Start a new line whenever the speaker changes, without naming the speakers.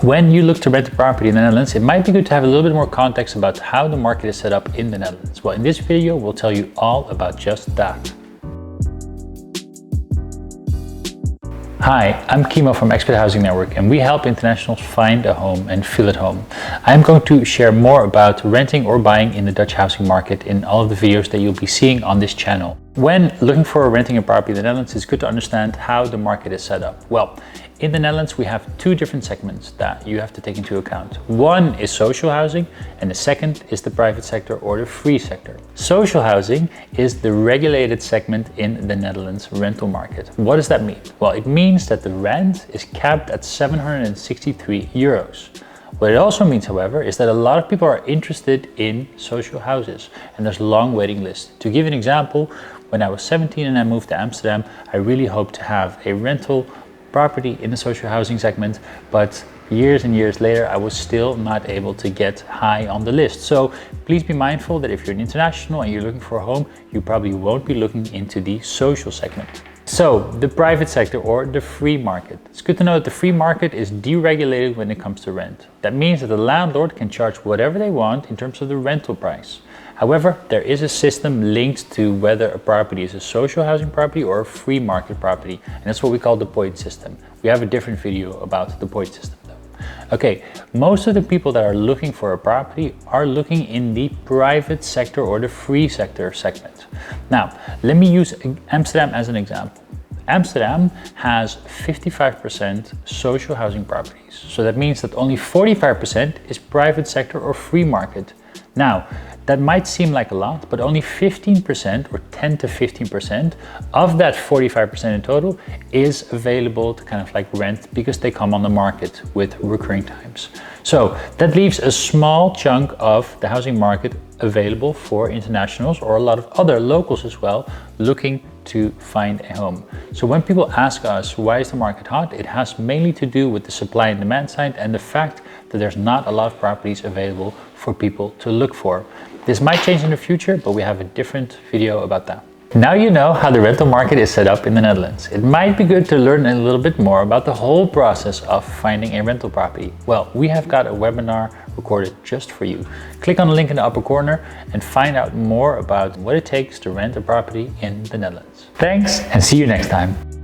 When you look to rent a property in the Netherlands, it might be good to have a little bit more context about how the market is set up in the Netherlands. Well, in this video, we'll tell you all about just that. Hi, I'm Kimo from Expat Housing Network, and we help internationals find a home and feel at home. I'm going to share more about renting or buying in the Dutch housing market in all of the videos that you'll be seeing on this channel. When looking for renting a property in the Netherlands, it's good to understand how the market is set up. Well, in the Netherlands, we have two different segments that you have to take into account. One is social housing, and the second is the private sector or the free sector. Social housing is the regulated segment in the Netherlands rental market. What does that mean? Well, it means that the rent is capped at 763 euros. What it also means, however, is that a lot of people are interested in social houses, and there's a long waiting list. To give an example, when I was 17 and I moved to Amsterdam, I really hoped to have a rental property in the social housing segment, but years and years later I was still not able to get high on the list. So please be mindful that if you're an international and you're looking for a home, you probably won't be looking into the social segment. So the private sector or the free market. It's good to know that the free market is deregulated when it comes to rent. That means that the landlord can charge whatever they want in terms of the rental price. However, there is a system linked to whether a property is a social housing property or a free market property, and that's what we call the point system. We have a different video about the point system though. Okay, most of the people that are looking for a property are looking in the private sector or the free sector segment. Now, let me use Amsterdam as an example. Amsterdam has 55% social housing properties. So that means that only 45% is private sector or free market. Now, that might seem like a lot, but only 15% or 10 to 15% of that 45% in total is available to kind of like rent because they come on the market with recurring times. So that leaves a small chunk of the housing market available for internationals or a lot of other locals as well looking to find a home. So when people ask us why is the market hot, it has mainly to do with the supply and demand side and the fact that there's not a lot of properties available for people to look for. This might change in the future, but we have a different video about that. Now you know how the rental market is set up in the Netherlands. It might be good to learn a little bit more about the whole process of finding a rental property. Well, we have got a webinar recorded just for you. Click on the link in the upper corner and find out more about what it takes to rent a property in the Netherlands. Thanks and see you next time.